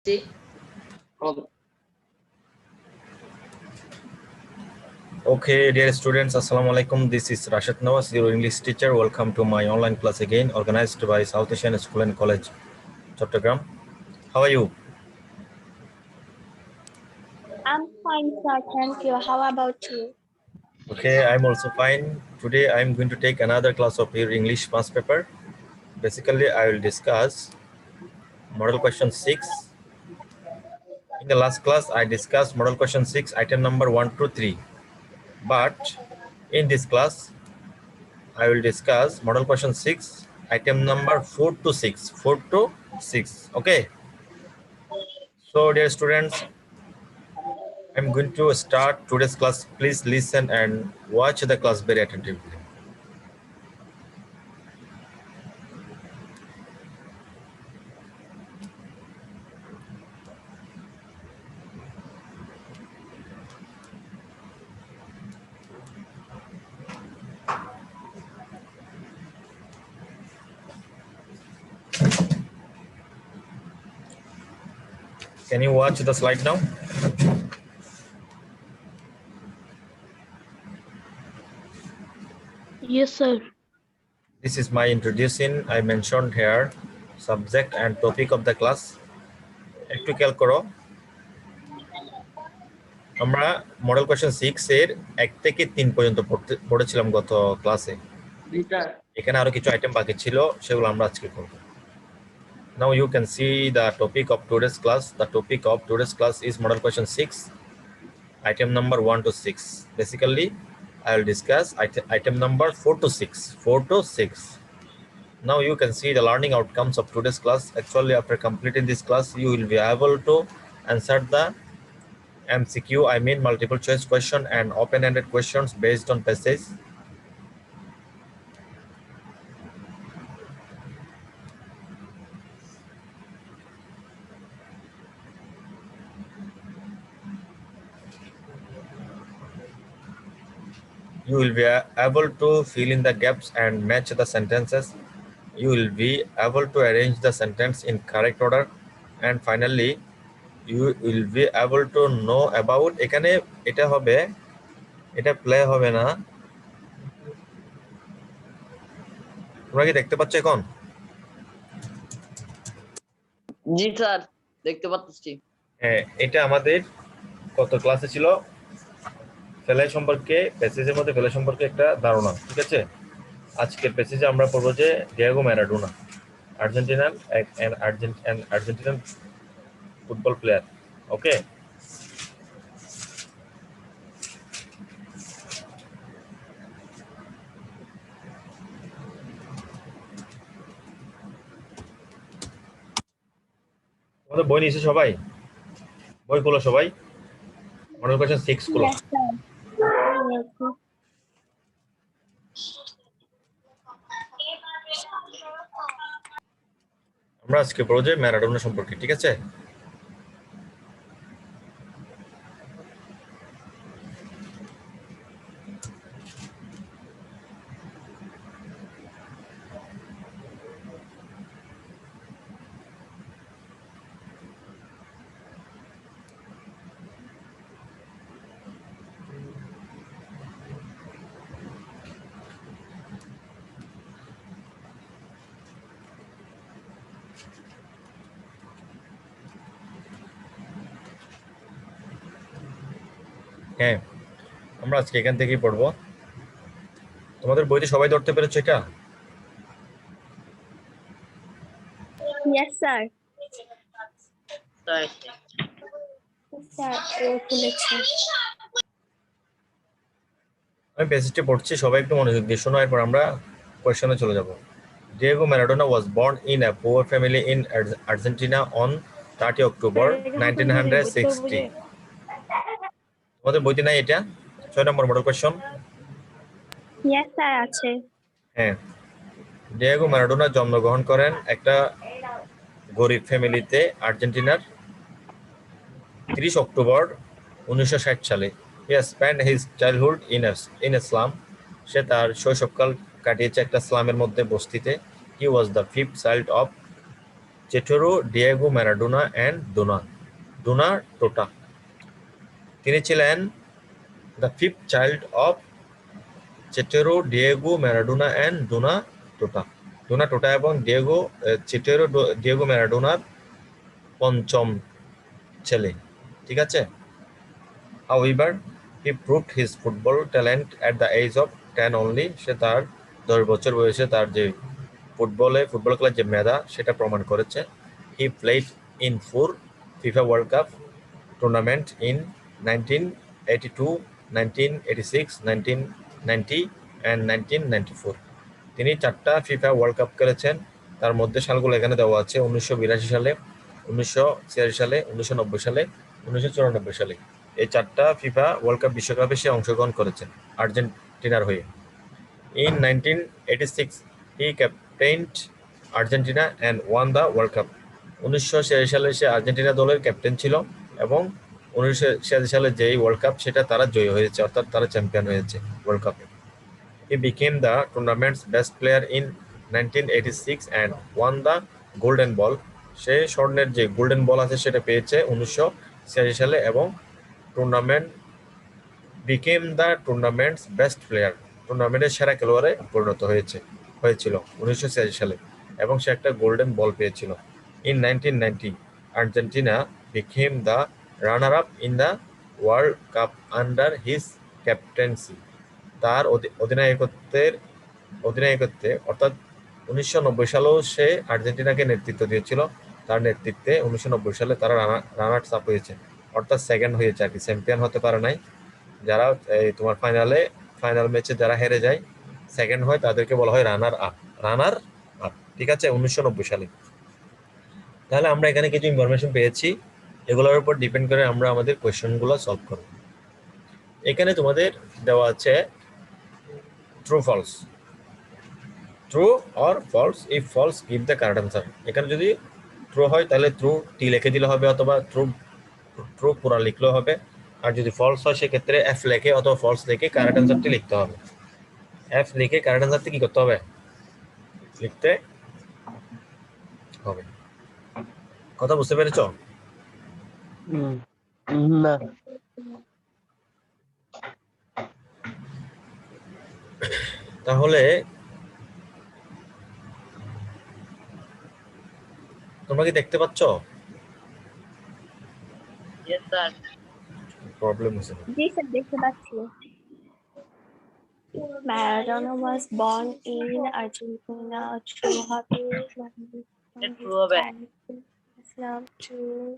Okay, dear students, Assalamu alaikum. This is Rashid Nawaz, your English teacher. Welcome to my online class again, organized by South Asian School and College, Chattogram. How are you? I'm fine, sir. Thank you. How about you? Okay, I'm also fine. Today I'm going to take another class of your English past paper. Basically, I will discuss model question 6. In the last class, I discussed model question 6, item number 1 to 3. But in this class, I will discuss model question 6, item number 4 to 6. 4 to 6. Okay. So, dear students, I'm going to start today's class. Please listen and watch the class very attentively. Can you watch the slide now? Yes, sir. This is my introduction. I mentioned here subject and topic of the class. একটু খেয়াল করো, আমরা model question 6 এর 1 থেকে 3 পর্যন্ত পড়েছিলাম গত ক্লাসে। এখানে আরো কিছু আইটেম বাকি ছিল, সেগুলো আমরা আজকে করব। Now you can see the topic of today's class. The topic of today's class is model question 6, item number 1 to 6. Basically, I will discuss item number 4 to 6. 4 to 6. Now you can see the learning outcomes of today's class. Actually, after completing this class, you will be able to answer the MCQ, I mean multiple choice question and open-ended questions based on passage. You will be able to fill in the gaps and match the sentences. You will be able to arrange the sentence in correct order, and finally you will be able to know about এখানে এটা হবে, এটা play হবে না, তোমরা কি দেখতে পাচ্ছ এখন? জি স্যার, দেখতে পাচ্ছি। হ্যাঁ, এটা আমাদের কত ক্লাসে ছিল, ফেলাই সম্পর্কে, প্যাসেজের মধ্যে ফেলাই সম্পর্কে একটা ধারণা, ঠিক আছে? আজকের প্যাসেজে আমরা পড়বো যে ডিয়েগো ম্যারাডোনা, আর্জেন্টিনান ফুটবল প্লেয়ার। ওকে, তোমাদের বই নিয়েছে সবাই? বই খোলো সবাই, মডেল কোয়েশ্চেন 6 খোলো। Yes, sir. Yes, sir. আমরা আজকে পড়বো যে ম্যারাডোনা সম্পর্কে, ঠিক আছে? হ্যাঁ, আমরা আজকে এখান থেকেই পড়বো। তোমাদের বইতে সবাই ধরতে পেরেছো এটা? Yes, sir. Sir, খুলেছি। আমি প্যাসেজটি পড়ছি, সবাই একটু মনোযোগ দিয়ে শোনো, এরপর আমরা কোয়েশ্চনে চলে যাব। Diego Maradona was born in a poor family in Argentina on 30 October 1960. তোমাদের বইতে নাই এটা? 6 নম্বর মডেল কোয়েশ্চন। Yes, sir, আছে। হ্যাঁ, ডিয়েগো ম্যারাডোনা জন্মগ্রহণ করেন একটা গরিব ফ্যামিলিতে আর্জেন্টিনার 30 অক্টোবর 1960 সালে। He spent his childhood in a slum. সে তার শৈশবকাল কাটিয়েছে একটা স্লামের মধ্যে, বস্তিতে। He was the fifth child of Chitoro Diego Maradona and Dona Tota. তিনি ছিলেন the fifth child of Chitoro Diego Maradona and Dona Tota এবং চেটেরো ডিয়েগো ম্যারাডোনার পঞ্চম ছেলে। ঠিক আছে। However, he proved his football talent at the age of 10 only. সে তার 10 বছর বয়সে তার যে ফুটবল খেলার যে মেধা সেটা প্রমাণ করেছে। He played in 4 FIFA World Cup tournament in 1982, 1986, 1990 and 1994. তিনি 4টা ফিফা ওয়ার্ল্ড কাপ খেলেছেন। তার মধ্যে সালগুলো এখানে দেওয়া আছে: 1982 সালে, 1986 সালে, 1990 সালে, 1994 সালে। এই 4টা ফিফা ওয়ার্ল্ড কাপ বিশ্বকাপে সে অংশগ্রহণ করেছেন আর্জেন্টিনার হয়ে। In 1986, he captained Argentina and won the World Cup. 1986 সালে সে আর্জেন্টিনা দলের ক্যাপ্টেন ছিল এবং 1986 সালে যেই ওয়ার্ল্ড কাপ সেটা তারা জয়ী হয়েছে, অর্থাৎ তারা চ্যাম্পিয়ন হয়েছে ওয়ার্ল্ড কাপে। He became the tournament's best player in 1986 and won the Golden Ball. সে স্বর্ণের যে গোল্ডেন বল আছে সেটা পেয়েছে 1986 সালে এবং became the tournament's best player. টুর্নামেন্টের সেরা খেলোয়াড়ে পরিণত হয়েছিল 1986 সালে এবং সে একটা গোল্ডেন বল পেয়েছিল। In 1990, Argentina became the runner-up in the World Cup under his captaincy. তার অধিনায়কত্বে অর্থাৎ 1990 সালেও সে আর্জেন্টিনাকে নেতৃত্ব দিয়েছিল। তার নেতৃত্বে 1990 সালে তারা রানার্স আপ হয়েছে, অর্থাৎ সেকেন্ড হয়েছে আর কি, চ্যাম্পিয়ন হতে পারে নাই। যারা তোমার ফাইনাল ম্যাচে যারা হেরে যায়, সেকেন্ড হয়, তাদেরকে বলা হয় রানার আপ। ঠিক আছে, 1990 সালে। তাহলে আমরা এখানে কিছু ইনফরমেশন পেয়েছি, এগুলোর উপর ডিপেন্ড করে আমরা আমাদের কোয়েশ্চেনগুলো সলভ করব। এখানে তোমাদের দেওয়া আছে true false, true or false. If false give the correct answer. এখানে যদি ট্রু হয় তাহলে ট্রু টি লিখে দিলে হবে, অথবা ট্রু পুরা লিখলেও হবে। আর যদি ফলস হয় সেক্ষেত্রে এফ লিখে অথবা ফলস লিখে কারেক্ট আনসারটি লিখতে হবে। এফ লিখে কারেক্ট আনসারটি কি করতে হবে? লিখতে হবে। কথা বুঝতে পেরেছো? না। তাহলে তোমরা কি দেখতে পাচ্ছ? Yes, sir. প্রবলেম হচ্ছে না? জি স্যার, দেখতে পাচ্ছি। Maradona was born in Argentina. True হবে। True হবে। Islam true.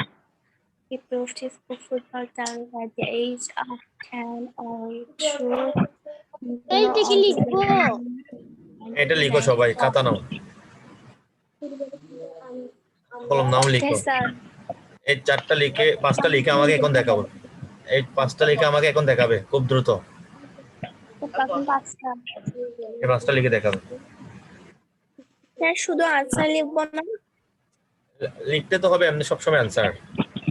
He proved his football talent at the age of 10 or true. এইটা কি লিখবো? এটা লিখো সবাই, খাতা নাও, কলম নাও, লিখো। Yes, sir. এই 4টা লিখে 5টা লিখে আমাকে এখন দেখাবো। এই 5টা লিখে আমাকে এখন দেখাবে খুব দ্রুত। তখন 5টা। এই 5টা লিখে দেখাবে। স্যার শুধু আনসার লিখবো না? লিখতে তো হবে এমনি সবসময় অ্যান্সার।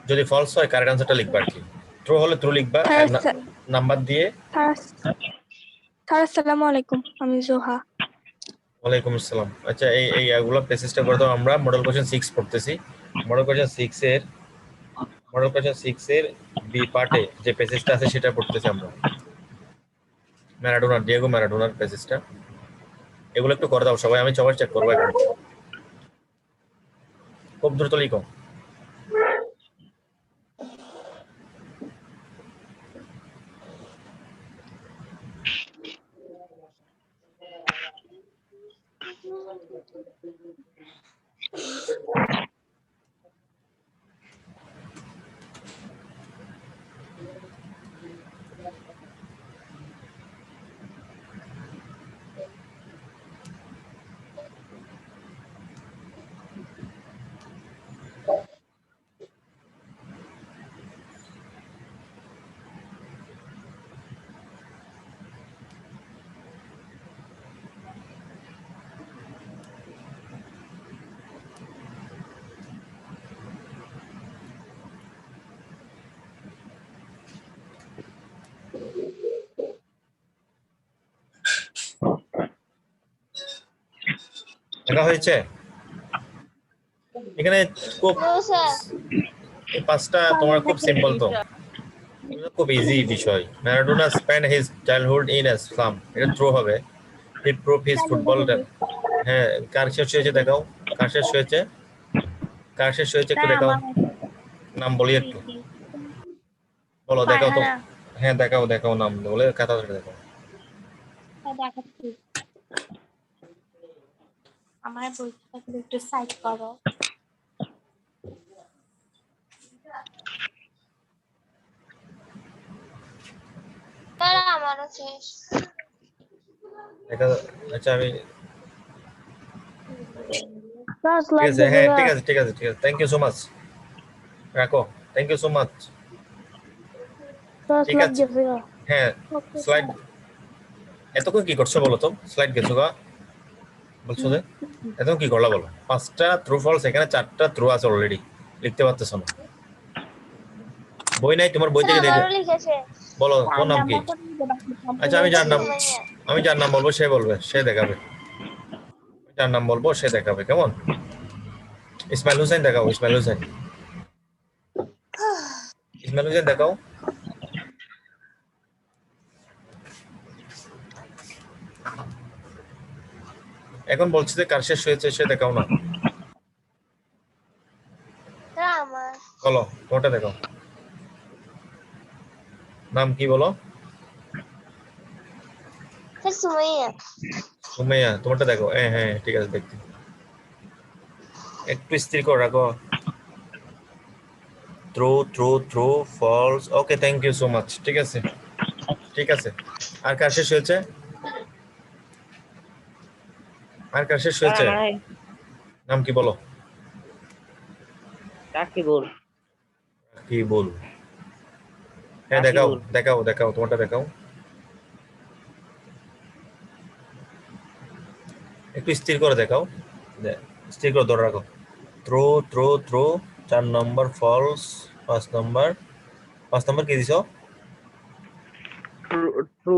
যদি ফলস হয় কারেক্ট অ্যান্সারটা লিখবা আর কি। ট্রু হলে ট্রু লিখবা নাম্বার দিয়ে। স্যার আসসালামু আলাইকুম, আমি জোহা। ওয়ালাইকুম আসসালাম। আচ্ছা, এই এগুলো প্যাসেজটা করে দাও। আমরা মডেল কোয়েশ্চেন 6 পড়তেছি। মডেল কোয়েশ্চেন 6 এর বি পার্টে যে প্যাসেজটা আছে সেটা পড়তেছি আমরা, ডিয়েগো ম্যারাডোনার প্যাসেজটা। এগুলো একটু করে দাও সবাই, আমি সবাই চেক করবো এখন। খুব দ্রুত লিখো। দেখা হয়েছে? এখানে খুব No, sir. এই পাঁচটা তোমার খুব সিম্পল তো, খুব ইজি বিষয়। Maradona spend his childhood in ইসলাম, এটা ট্রু হবে। হি প্রুভ হিজ ফুটবল, হ্যাঁ। কার শেষ হয়েছে দেখাও, কার শেষ হয়েছে, কার শেষ হয়েছে একটু দেখাও, নাম বলি একটু বলো, দেখাও তো। হ্যাঁ দেখাও, দেখাও নাম বলে খাতা ধরে দেখাও। আমার বইটা একটু সাইড করো। আমারও শেষ। দেখা, আচ্ছা আমি ঠিক আছে, হ্যাঁ ঠিক আছে ঠিক আছে ঠিক আছে, থ্যাংক ইউ সো মাচ, রাখো, থ্যাংক ইউ সো মাচ। ঠিক আছে, হ্যাঁ স্লাইড, এতক্ষণ কি করছো বলো তো, স্লাইড গেছো গা বলছো যে, এতক্ষণ কি করলা বলো। পাঁচটা ট্রু ফলস, এখানে চারটা ট্রু আছে অলরেডি, লিখতে পারতেছো না। বই নাই তোমার, বই থেকে দেখে বলো কোন নাম কি। আচ্ছা আমি যার নাম বলবো সে বলবে, সে দেখাবে, যার নাম বলবো সে দেখাবে, কেমন? ইসমাইল হোসেন দেখাও, ইসমাইল হোসেন, ইসমাইল হোসেন দেখাও। এখন বলছি যে কার শেষ হয়েছে সে দেখাও না, বলো তোমারটা দেখাও, নাম কি বলো? সুমাইয়া, তোমারটা দেখো। হ্যাঁ হ্যাঁ ঠিক আছে, দেখতে একটু স্থির করে রাখো। True true true false, okay thank you so much, ঠিক আছে ঠিক আছে। আর কার শেষ হয়েছে, আর কার শেষ হয়েছে, নাম কি বলো? রাকিবুল। কি বল, হ্যাঁ দেখাও দেখাও দেখাও, তোমারটা দেখাও, একটু স্থির করে দেখাও, স্থির করে ধরে রাখো। থ্রো থ্রো থ্রো, 4 নম্বর ফলস, 5 নম্বর, 5 নম্বর কি দিছো? True.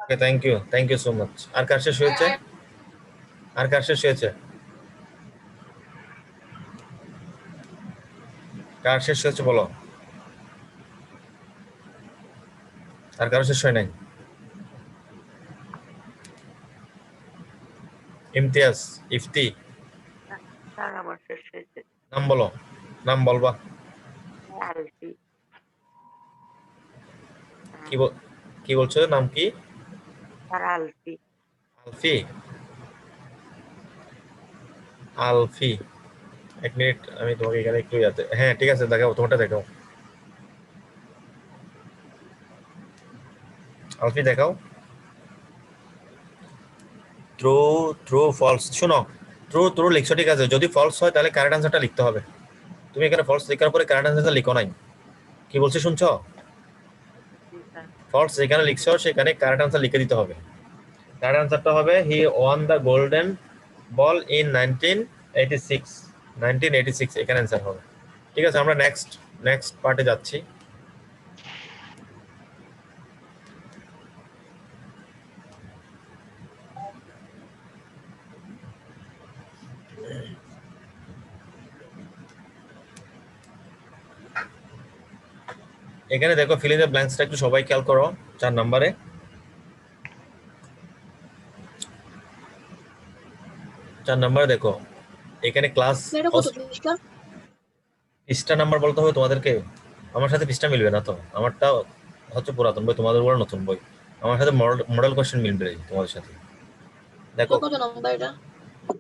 Okay thank you so much. আর কার শেষ হয়েছে, আর কার শেষ হয়েছে, কার শেষ হয়েছে বলো, আর কারো শেষ হয় নাই? ইমতিয়াজ, ইফতি, স্যার আমার শেষ হয়েছে। নাম বলো, নাম বলবা। আলফি। কি বলছো, নাম কি? স্যার আলফি। আলফি, আলফি, এক মিনিট আমি তোমাকে এখানে একটু ইয়াতে, হ্যাঁ ঠিক আছে দেখাও, তোমারটা দেখাও, আলফি দেখাও। ট্রু ট্রু ফলস, শোনো, ট্রু ট্রু লিখছো ঠিক আছে, যদি ফলস হয় তাহলে কারেক্ট আনসারটা লিখতে হবে। তুমি এখানে ফলস লেখার পরে কারেক্ট আনসারটা লিখো নাই, কি বলছি শুনছো? ফলস যেখানে লিখছো সেখানে কারেক্ট আনসার লিখে দিতে হবে। কারেক্ট আনসারটা হবে he won the golden ball in 1986, এখানে অ্যান্সার হবে। ঠিক আছে, আমরা নেক্সট পার্টে যাচ্ছি। এখানে দেখো ফিল ইন দ্য ব্ল্যাঙ্কসটা একটু সবাই খেয়াল করো, 4 নম্বরে, 4 নম্বরে দেখো এখানে ক্লাস পৃষ্ঠা নাম্বার বলতে হবে তোমাদেরকে, আমার সাথে পৃষ্ঠা মিলবে না তো, আমারটা হচ্ছে পুরাতন বই, তোমাদের বড় নতুন বই, আমার সাথে মডেল কোশ্চেন মিলবে তোমাদের সাথে। দেখো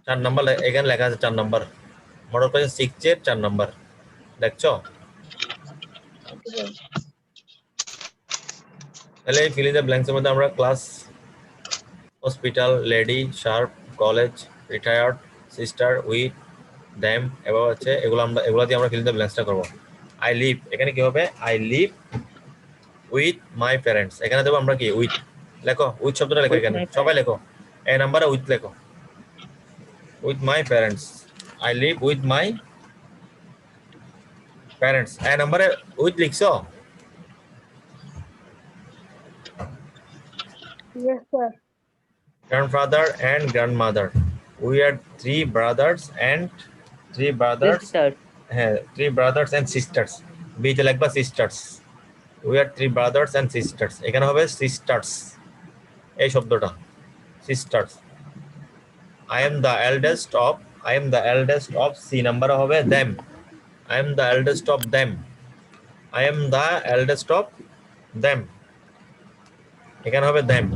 4 নাম্বার এখানে লেখা আছে, 4 নাম্বার মডেল কোশ্চেন 6 এর 4 নাম্বার, দেখছো? তাহলে এই ফিল ইন দ্য ব্ল্যাঙ্কস এর মধ্যে আমরা class, hospital, lady, sharp, college, retired, sister, with, them, এবার হচ্ছে এগুলো দিয়ে আমরা ফিল ইন দ্য ব্ল্যাঙ্কসটা করবো। আই লিভ, এখানে কি হবে, I live with my parents, এখানে দেবো আমরা কি উইথ, লেখো উইথ শব্দটা লেখো, এখানে সবাই লেখো, এই নাম্বারে উইথ লেখো, with my parents, I live with my parents, এই নাম্বারে উইথ লিখছো? Yes, sir. Grandfather and grandmother, we are 3 brothers and Three brothers. Sisters. হ্যাঁ, three brothers and sisters. বিতে লিখবা sisters. We are three brothers and sisters. এখানে হবে sisters. এই শব্দটা sisters. I am the eldest of C number হবে them. I am the eldest of them. I am the eldest of them. এখানে হবে them.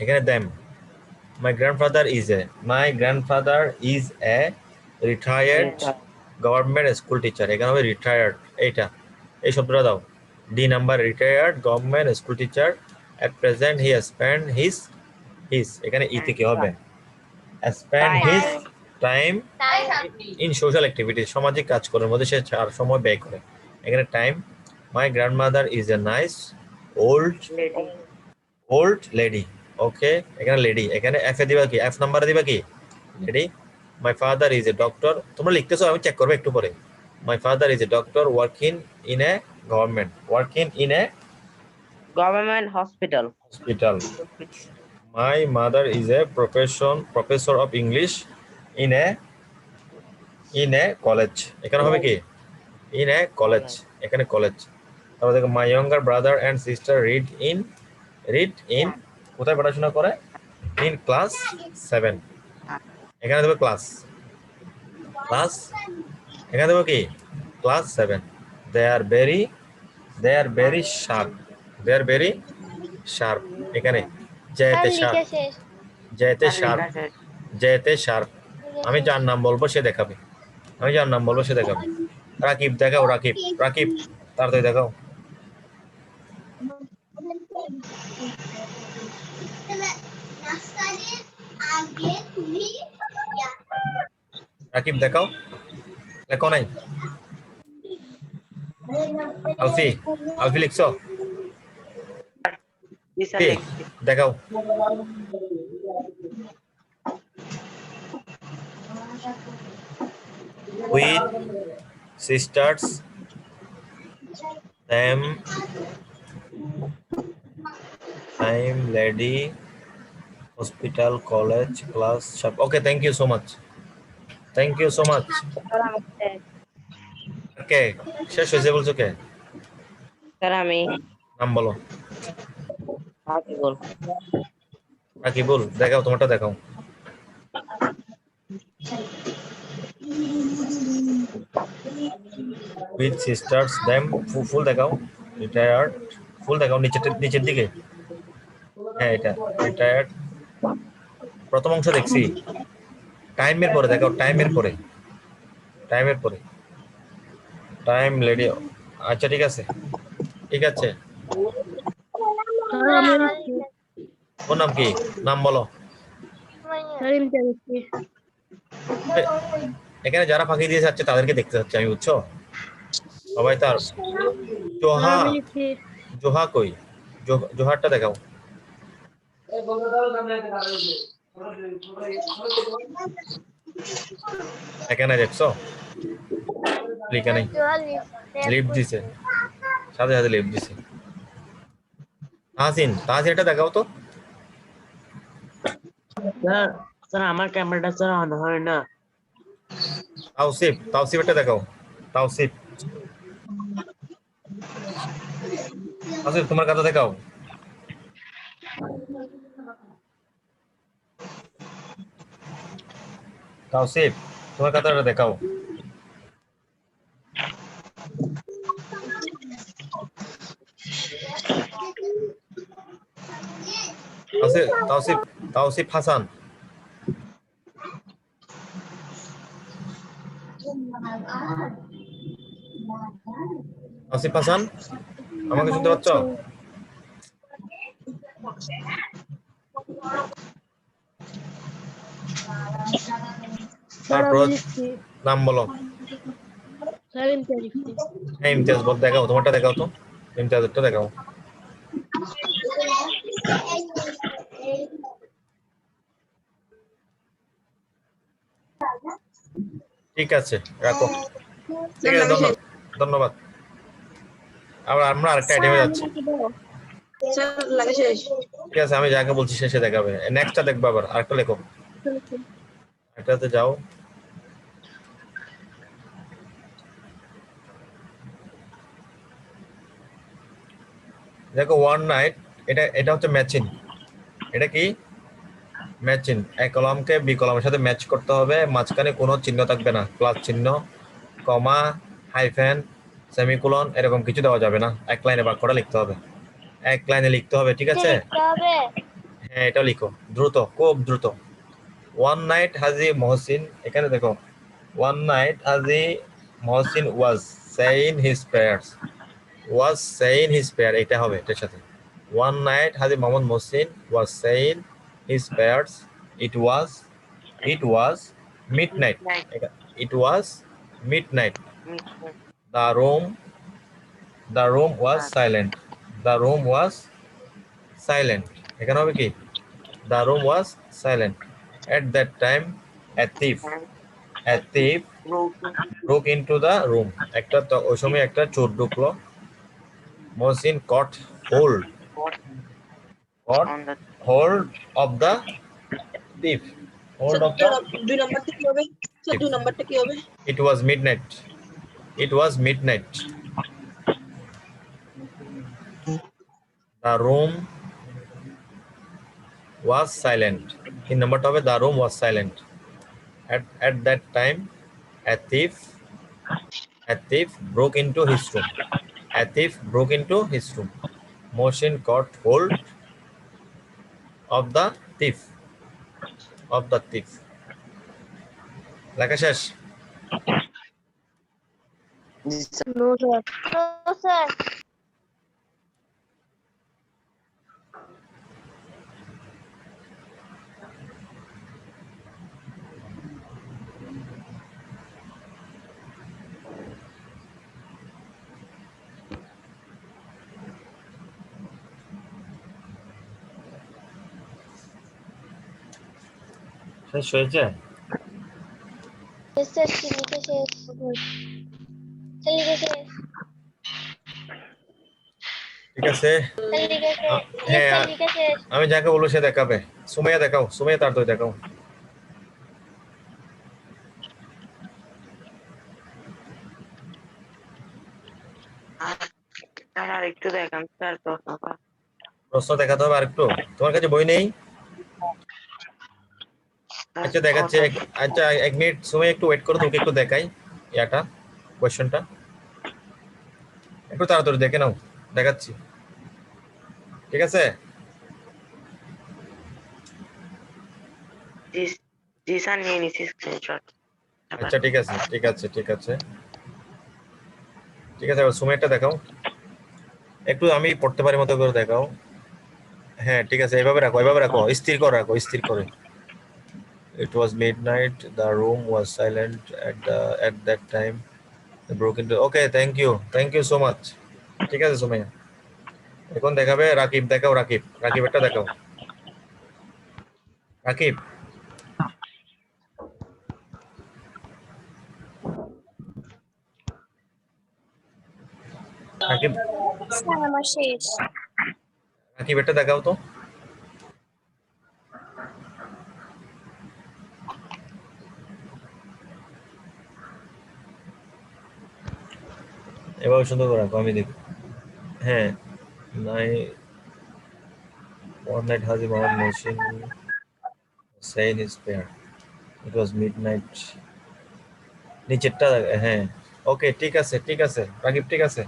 এখানে them. My grandfather is a retired government school teacher. এখানে হবে retired, এইটা এই শব্দটা দাও। D number retired government school teacher at present he spend his এখানে ই থেকে হবে spend his time in social activities, সামাজিক কাজকর্মের মধ্যে সে সময় ব্যয় করে। এখানে time. My grandmother is a nice old lady. Okay, এখানে লেডি, এখানে এফ এ দিবা কি, এফ নাম্বার দিবা কি lady. My father is a doctor. তোমরা লিখতেছো, আমি চেক করব একটু পরে। My father is a doctor working in a Government hospital. My mother is a professor of English in a college. এখানে হবে কি in a college, এখানে কলেজ। তারপর দেখো my younger brother and sister read in কোথায় পড়াশোনা করে? in class 7। এখানে দেবো ক্লাস, এখানে দেবো কি class 7। they are very sharp। এখানে যেতে শার্প। আমি যার নাম বলবো সে দেখাবে, রাকিব দেখাও, রাকিব তাড়াতাড়ি দেখাও। রাকিব দেখাও, লেখো নাই। আলফি লিখছো? দেখাও। With sisters, them, time, lady, hospital, college, class, shop. Okay, thank you so much. Okay, শেষ হয়েছে বলছো কে? স্যার আমি নাম বলো। রাকিবুল দেখাও, তোমারটা দেখাও। With sisters, them, ফুল দেখাও। Retired, ফুল দেখাও নিচের দিকে। হ্যাঁ, এটা রিটায়ার্ড। প্রথম অংশ দেখছি। টাইমের পরে দেখাও, টাইমের পরে টাইম, লেডি। আচ্ছা ঠিক আছে। ওর নাম কি? নাম বলো। এখানে যারা ফাঁকি দিয়ে যাচ্ছে তাদেরকে দেখতে যাচ্ছে আমি, বুঝছো? সবাই তার জোহা কই? জোহারটা দেখাও। এখানে দেখছো লিখা নেই, লিফট দিছে, সাথে লিফট দিছে। তাহসিনটা দেখাও তো। স্যার আমার ক্যামেরাটা স্যার অন হয় না। তাওসিফটা দেখাও। তাওসিফ তোমার কথা দেখাও। তাওসিফ তোমার কথাটা দেখাও। তাওসিফ হাসান। তাওসিফ হাসান, আমাকে শুনতে পাচ্ছ? তারপর নাম বলো। ইমতিয়াজ বল, দেখাও তোমারটা দেখাও তো। ইমতিয়াজটা দেখাও। ঠিক আছে, রাখো। ঠিক আছে, ধন্যবাদ। আবার আমরা আরেকটা আইটেমে যাচ্ছি। ঠিক আছে, আমি যাকে বলছি শেষে দেখাবে। নেক্সটটা দেখবো, আবার আরেকটা লেখো। একটাতে যাও। দেখো ওয়ান নাইট, এটা হচ্ছে ম্যাচিং। এটা কি ম্যাচিং? এ কলামকে বি কলামের সাথে ম্যাচ করতে হবে, মাঝখানে কোনো চিহ্ন থাকবে না, প্লাস চিহ্ন, কমা, হাইফেন, সেমিকোলন এরকম কিছু দেওয়া যাবে না। এক লাইনে বাক্যটা লিখতে হবে, এক লাইনে লিখতে হবে, ঠিক আছে? হ্যাঁ, এটা লিখো দ্রুত, খুব দ্রুত। ওয়ান নাইট হাজি মহসিন, এখানে দেখো one night Haji Mohsin was saying his prayers, was saying his prayer, এটা হবে এটার সাথে। One night Haji Mohammad Mohsin was saying his prayers, it was midnight, it was midnight, the room was silent, the room was silent, এখানে হবে কি the room was silent. At that time, a thief broke into the room. একটা তো ওই সময় একটা চোর ঢুকলো। Mohsin caught hold of the thief. Hold of the দুই নাম্বারটা কি হবে? স্যার দুই নাম্বারটা কি হবে? It was midnight. It was midnight. The room was silent. In number of the room was silent. At that time, a thief broke into his room. A thief broke into his room. Mohsin caught hold of the thief. লেখা শেষ? No, sir. শেষ হয়েছে? ঠিক আছে। হ্যাঁ, আমি যাকে বলবো সে দেখাবে। সুমাইয়া দেখাও, সুমাইয়া তার তো দেখাও। আমার একটু দেখান স্যার প্রশ্ন দেখাতে হবে আরেকটু। তোমার কাছে বই নেই? আচ্ছা দেখাচ্ছি, আচ্ছা এক মিনিট সুমাইয়া একটু ওয়েট করো, তোকে একটু দেখাই ইয়াটা, কোয়েশ্চনটা একটু তাড়াতাড়ি দেখে নাও, দেখাচ্ছি, ঠিক আছে? জি স্যার, নিয়ে নিচ্ছি স্ক্রিনশট। আচ্ছা ঠিক আছে, ঠিক আছে, ঠিক আছে, ঠিক আছে। এবার সুমাইয়াটা দেখাও একটু, আমি পড়তে পারি মতো করে দেখাও। হ্যাঁ ঠিক আছে, এভাবে রাখো, এভাবে রাখো, স্থির করে রাখো, স্থির করে। It was midnight. The room was silent at that time. The broke into. Okay, thank you so much. ঠিক আছে সুমাইয়া। এখন দেখাবে রাকিব, দেখাও রাকিব, রাকিব একটা দেখাও। রাকিব, রাকিব, স্যার আমার শেষ। রাকিব একটা দেখাও তো। এবার সুন্দর করে রাখো, আমি দেখি। হ্যাঁ, নাই one night Haji Mohammed Mohsin saying his prayer. It was midnight. নিচেরটা হ্যাঁ, ওকে ঠিক আছে, ঠিক আছে রাকিব, ঠিক আছে।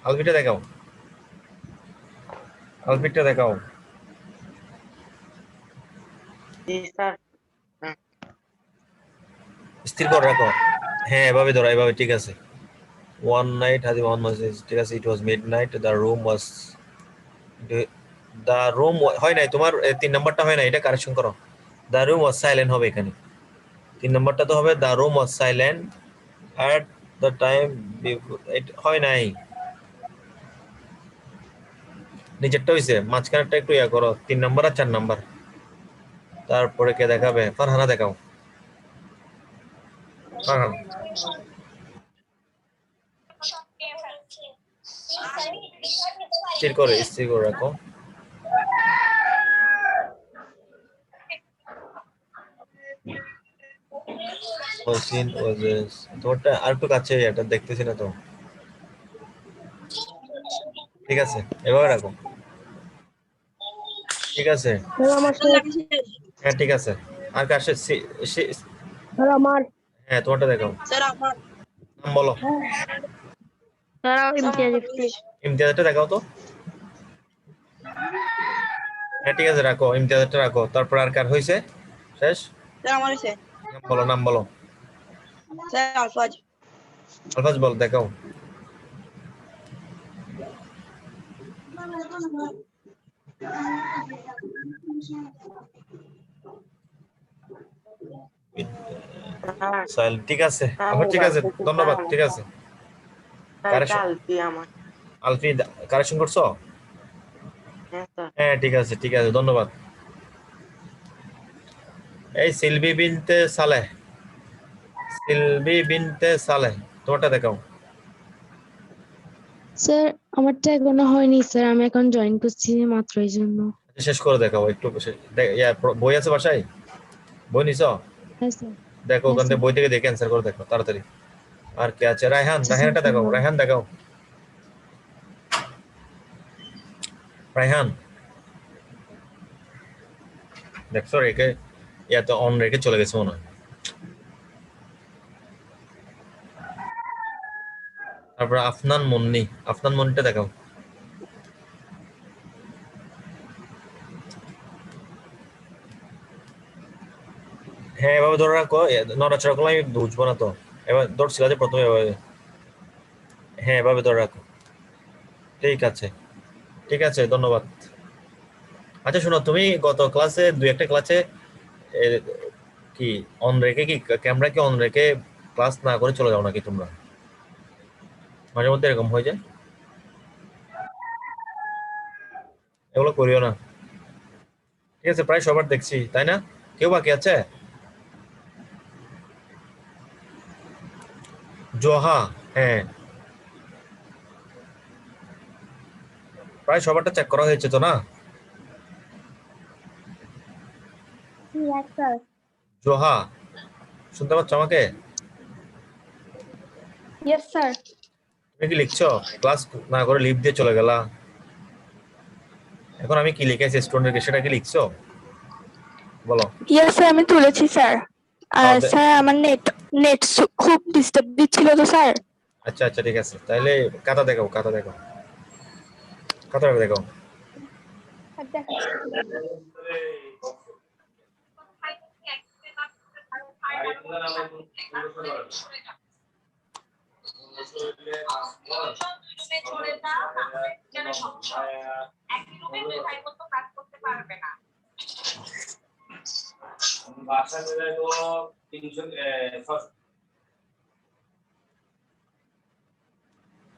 আলফিটা দেখাও, আলফিটা দেখাও। জি স্যার। স্থির করে রাখো, হ্যাঁ এভাবে ধরো, এভাবে, ঠিক আছে। ওয়ান নাইট হাজি মোহাম্মদ মহসিন, ঠিক আছে। ইট ওয়াজ মিডনাইট, দ্য রুম হয় নাই তোমার, 3 নাম্বারটা হয় না, এটা কারেকশন করো। দ্য রুম ওয়াজ সাইলেন্ট হবে এখানে, 3 নাম্বারটা তো হবে the room was silent at the time হয় নাই, নিচেরটা হয়েছে, মাঝখানেরটা একটু ইয়া করো, 3 নাম্বার আর 4 নাম্বার। তারপরে কে দেখাবে? ফারহানা দেখাও, ফারহান। স্থির করে রাখো। তোমারটা আর একটু কাছে, এটা দেখতেছি না তো। ঠিক আছে, এভাবে রাখো। ঠিক আছে, স্যার আমার স্যার লেখা শেষ। হ্যাঁ ঠিক আছে। আর কার স্যার আমার হ্যাঁ তোমারটা দেখাও। স্যার আমার নাম বলো। স্যার স্যার ইমতিয়াজ আমার ইফতি ইমতিয়াজটা দেখাও তো। হ্যাঁ ঠিক আছে, রাখো ইমতিয়াজটা রাখো। তারপর আর কার হয়েছে শেষ? স্যার আমার হয়েছে নাম বলো, নাম বলো। স্যার আলফাজ আলফাজ বল, দেখাও। সাহেল, ঠিক আছে আবার, ঠিক আছে, ধন্যবাদ, ঠিক আছে। কারেকশন আলফি আমার। আলফি কারেকশন করছো? হ্যাঁ স্যার। হ্যাঁ ঠিক আছে, ঠিক আছে, ধন্যবাদ। এই সিলভি বিনতে সালেহ, সিলভি বিনতে সালেহ, তোমারটা দেখাও। স্যার আমারটা এখনো হয়নি স্যার, আমি এখন জয়েন করছি মাত্র এই জন্য। শেষ করে দেখাও একটু। বই আছে বাসায়? বই নিছো? হ্যাঁ স্যার। দেখো ওখান থেকে বই থেকে দেখে অ্যান্সার করে দেখো তাড়াতাড়ি। আর কে আছে? রায়হান, রায়হানটা দেখাও, রায়হান দেখাও, রায়হান। দেখছো রেখে তো অন রেখে চলে গেছে মনে হয়। তারপর আফনান মুন্নি, আফনান মুন্নিটা দেখাও। হ্যাঁ এভাবে ধরে রাখো, নড়াচড়া করলে আমি বুঝবো না তো। এবার ধরছিল যে প্রথমে এভাবে, হ্যাঁ এভাবে ধরে রাখো। ঠিক আছে, ঠিক আছে, ধন্যবাদ। আচ্ছা শোনো, তুমি গত ক্লাসে দুই একটা ক্লাসে কি অন রেখে, কি ক্যামেরা কি অন রেখে ক্লাস না করে চলে যাও নাকি তোমরা? মাঝে মধ্যে এরকম হয়ে যায়, এগুলো করিও না। ঠিক আছে, প্রায় সবার দেখছি, তাই না? কেউ বাকি আছে? জোহা, হ্যাঁ প্রায় সবারটা চেক করা হয়েছে তো না? Yes, sir. জোহা, শুনতে পাচ্ছ আমাকে? Yes, sir. তুমি কি লিখছো? ক্লাস না করে লিভ দিয়ে চলে গেলা। এখন আমি কি লিখেছি স্টুডেন্টকে, সেটা কি লিখছো? বলো। ইয়েস স্যার, আমি তুলেছি স্যার। আর তাহলে- স্যার আমার নেট নেট খুব ডিস্টার্ব দিচ্ছিল তো স্যার। আচ্ছা আচ্ছা ঠিক আছে, তাহলে খাতা দেখাও, খাতা দেখাও, খাতা দেখাও।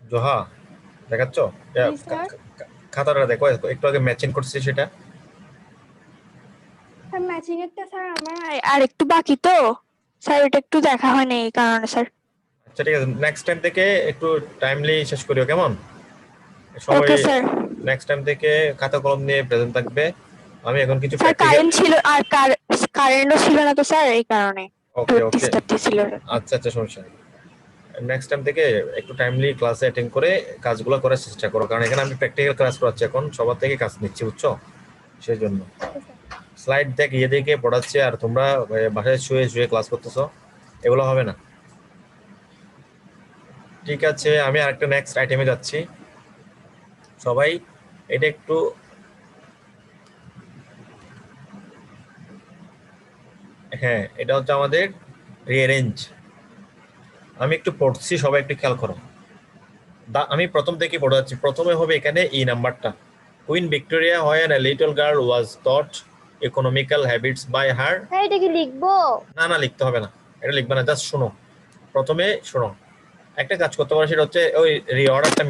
জোহা দেখাচ্ছ? জি, স্যার। খাতাটা দেখো, একটু আগে ম্যাচিং করছি সেটা। স্যার ম্যাচিং এরটা স্যার আমার আর একটু বাকি তো স্যার, এটা একটু দেখা হয়নি এই কারণে স্যার। আচ্ছা ঠিক আছে, নেক্সট টাইম থেকে একটু টাইমলি শেষ করিও, কেমন? সবাই ওকে স্যার। নেক্সট টাইম থেকে খাতা কলম নিয়ে প্রেজেন্ট থাকবে। আমি এখন কিছু স্যার প্র্যাকটিক্যাল, কারেন্ট ছিল আর কারেন্টও ছিল না তো স্যার, এই কারণে একটু ওকে ওকে, ডিস্টার্ব দিছিল। আচ্ছা আচ্ছা, সমস্যা নেই। নেক্সট টাইম থেকে একটু টাইমলি ক্লাসে অ্যাটেন্ড করে কাজগুলো করার চেষ্টা করো, কারণ এখানে আমি প্র্যাকটিক্যাল ক্লাস করাচ্ছি, এখন সবার থেকে কাজ নিচ্ছি, বুঝছো? সেই জন্য স্লাইড দেখিয়ে দেখে পড়াচ্ছি আর তোমরা বাসায় শুয়ে শুয়ে ক্লাস করতেছো, এগুলো হবে না। ঠিক আছে, আমি আরেকটা নেক্সট আইটেমে যাচ্ছি। সবাই এটা একটু, হ্যাঁ এটা হচ্ছে আমাদের রিঅ্যারেঞ্জ। আমি একটু পড়ছি, সবাই একটু খেয়াল করো। আমি প্রথম থেকে পড়ে যাচ্ছি। প্রথমে হবে এখানে এই নাম্বারটা, queen Victoria when a little girl was taught economical habits by her। হ্যাঁ এটা কি লিখবো? না না লিখতে হবে না, এটা লিখবে না, জাস্ট শোনো। প্রথমে শোনো, একটা কাজ করতে পারো, সেটা হচ্ছে ওই রিঅর্ডারটা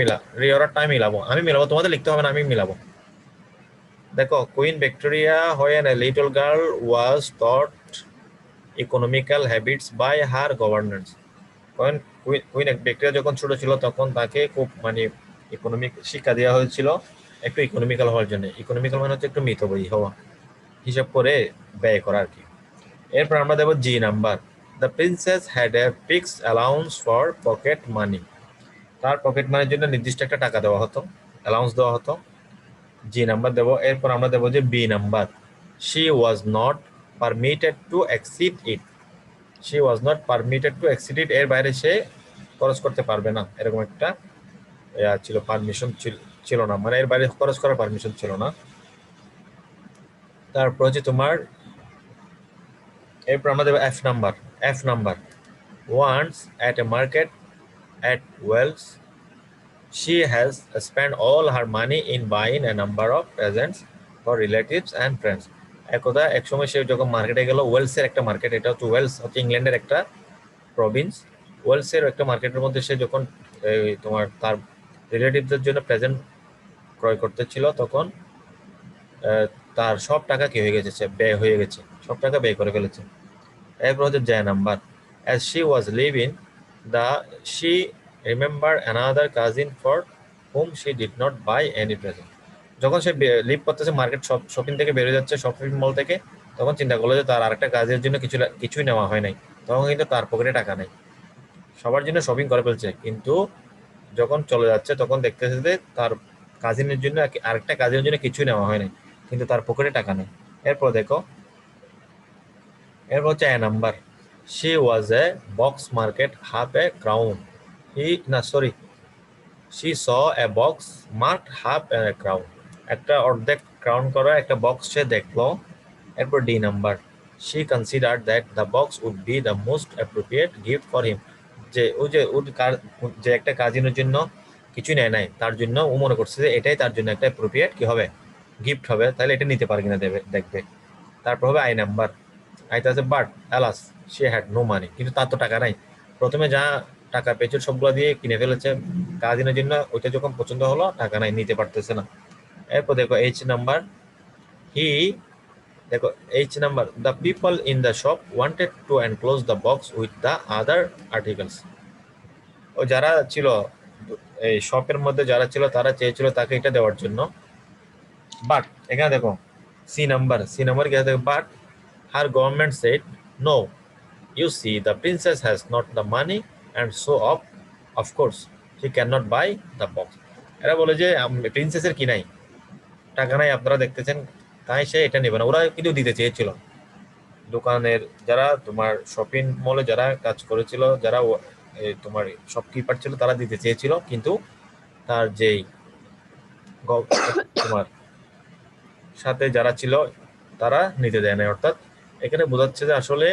আমি মিলাবো, তোমাদের লিখতে হবে না, আমি মিলাবো। দেখো, queen Victoria when a little girl was taught economical habits by her governors। Queen Victoria যখন ছোট ছিল তখন তাকে খুব মানে ইকোনমিক শিক্ষা দেওয়া হয়েছিল, একটু ইকোনমিক্যাল হওয়ার জন্য। ইকোনমিক্যাল মানে হচ্ছে একটু মিতব্যয়ী হওয়া, হিসাব করে ব্যয় করা আর কি। এরপর আমরা দেবো G number, the princess had a fixed allowance for pocket money. তার পকেট মানির জন্য নির্দিষ্ট একটা টাকা দেওয়া হতো, অ্যালাউন্স দেওয়া হতো, জি নাম্বার দেবো। এরপর আমরা দেবো যে B number, she was not permitted to exceed it, she was not permitted to exceed it, এর বাইরে সে খরচ করতে পারবে না, এরকম একটা ছিল, পারমিশন ছিল না, মানে এর বাইরে খরচ করার পারমিশন ছিল না। তারপর হচ্ছে তোমার এরপর আমরা দেবো F number, F number, once at a market at Wells, she has spent all her money in buying a number of presents for relatives and friends. একদা এক সময় সে যখন মার্কেটে গেল, ওয়েলসের একটা মার্কেট, এটা হচ্ছে ওয়েলস হচ্ছে ইংল্যান্ডের একটা প্রভিন্স, ওয়েলসের একটা মার্কেটের মধ্যে সে যখন তোমার তার রিলেটিভদের জন্য প্রেজেন্ট ক্রয় করতে ছিল, তখন তার সব টাকা কি হয়ে গেছে, ব্যয় হয়ে গেছে, সব টাকা ব্যয় করে ফেলেছে। এরপর হচ্ছে J number, as she was leaving she remembered another cousin for whom she did not buy any present. যখন সে লিভ করতেছে, মার্কেট শপিং থেকে বেরিয়ে যাচ্ছে, শপিং মল থেকে, তখন চিন্তা করলো যে তার আরেকটা কাজের জন্য কিছুই নেওয়া হয় নাই, তখন কিন্তু তার পকেটে টাকা নেই, সবার জন্য শপিং করে ফেলছে, কিন্তু যখন চলে যাচ্ছে তখন দেখতেছে যে তার কাজিনের জন্য, আরেকটা কাজের জন্য কিছুই নেওয়া হয় নাই, কিন্তু তার পকেটে টাকা নেই। এরপর দেখো, এরপর হচ্ছে এ number, she was a box market half a crown, she saw a box marked half a crown, একটা অর্ধেক ক্রাউন করা একটা বক্স সে দেখলো। এরপর D number, she considered that the box would be the most appropriate gift for him, যে ওই যে যে একটা কাজিনের জন্য কিছু নেয় নাই, তার জন্য ও মনে করছে যে এটাই তার জন্য একটা অ্যাপ্রোপ্রিয়েট কি হবে, গিফট হবে, তাহলে এটা নিতে পারে কিনা দেখবে। তারপর হবে আই নাম্বার, আইতে আছে but alas she had no money, কিন্তু তার তো টাকা নাই, প্রথমে যা টাকা পেয়েছে সবগুলো দিয়ে কিনে ফেলেছে কাজিনের জন্য, ওইটা যখন পছন্দ হলো টাকা নাই, নিতে পারতেছে না। এরপর দেখো এইচ নাম্বার, দেখো H number, the people in the shop wanted to enclose the box with the other articles, ও যারা ছিল এই শপের মধ্যে যারা ছিল তারা চেয়েছিল তাকে এটা দেওয়ার জন্য, বাট এখানে দেখো সি নাম্বার কি দেখো, but her government said, no, you see, the princess has not the money and so of course she cannot buy the box. এরা বলে যে প্রিন্সেসের কি নাই, টাকা নাই, আপনারা দেখতেছেন, তাই সে এটা নেবে না। ওরা কিন্তু দিতে চেয়েছিল, দোকানের যারা তোমার শপিং মলে যারা কাজ করেছিল, যারা তোমার শপকিপার ছিল, তারা দিতে চেয়েছিল, কিন্তু তার যেই তোমার সাথে যারা ছিল তারা নিতে দেয় না। অর্থাৎ এখানে বোঝাচ্ছে যে আসলে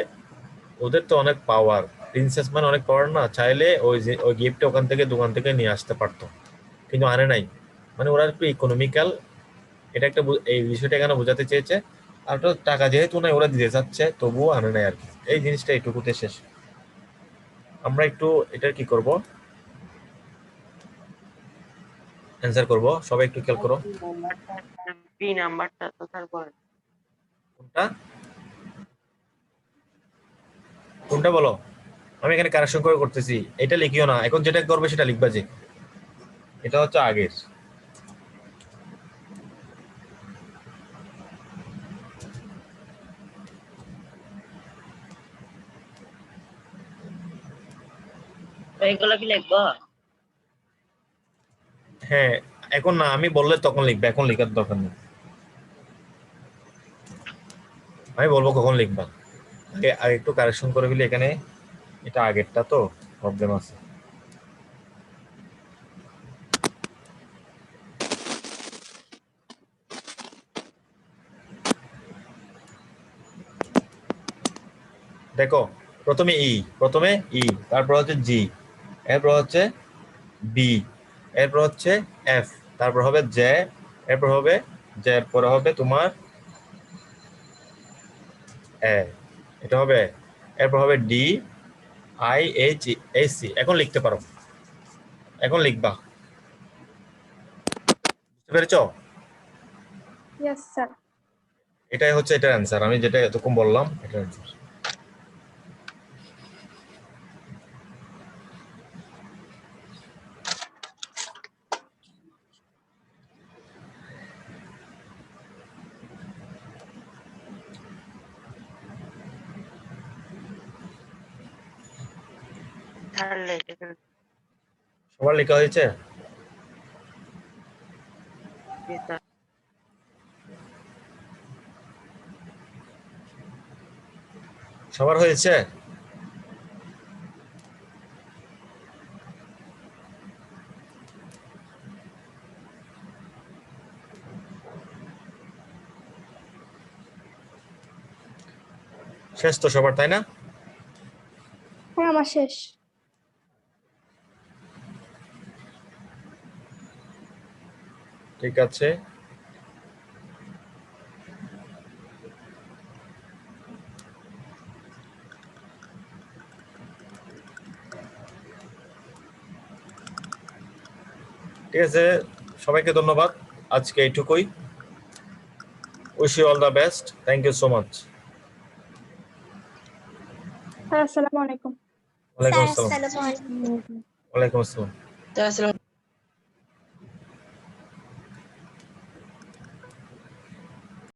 ওদের তো অনেক পাওয়ার, প্রিন্সেস মানে অনেক পাওয়ার না, চাইলে ওই গিফটটা ওখান থেকে দোকান থেকে নিয়ে আসতে পারতো, কিন্তু আনে নাই, মানে ওরা একটু ইকোনমিক্যাল, এটা একটা এই বিষয়টা এখানে বোঝাতে চেয়েছে। আর টাকা যেহেতু নাই ওরা দিতে চাচ্ছে, তবুও আনে নাই আর কি, এই জিনিসটা এইটুকুতে শেষ। আমরা একটু এটার কি করব, অ্যান্সার করব, সবাই একটু খেয়াল করো। বি নাম্বারটা তো তারপর কোনটা কোনটা বলো, আমি এখানে কারেকশন করে করতেছি, এটা লিখিও না, এখন যেটা করবে সেটা লিখবা, যে এটা হচ্ছে আগের। এইগুলো কি লিখবো? হ্যাঁ, এখন না, আমি বললে তখন লিখবে, এখন লেখার দরকার নেই, আমি বলবো কখন লিখবা, আগে একটু কারেকশন করে ফেলি, এখানে এটা আগেরটা তো প্রবলেম আছে। দেখো প্রথমে ই, তারপর হচ্ছে জি, এরপর হচ্ছে বি, এরপর হচ্ছে এফ, তারপর হবে জে, এরপর হবে জে, এরপরে হবে তোমার এ, এটা হবে, এরপর হবে D, I, H, H, C. এখন লিখতে পারো, এখন লিখবা, বুঝতে পেরেছো? Yes, sir. এটাই হচ্ছে এটার অ্যান্সার, আমি যেটা এতক্ষণ বললাম এটার অ্যান্সার। সবার লেখা হয়েছে? জি স্যার। সবার হয়েছে? শেষ তো সবার, তাই না? হ্যাঁ আমার শেষ। ঠিক আছে, ঠিক আছে, সবাইকে ধন্যবাদ, আজকে এইটুকুই। Wish you all the best, thank you so much. Sir আসসালামু আলাইকুম। ওয়ালাইকুম স্যার আসসালাম। আসসালামু আলাইকুম। ওয়ালাইকুম আসসালাম। স্যার আসসালামু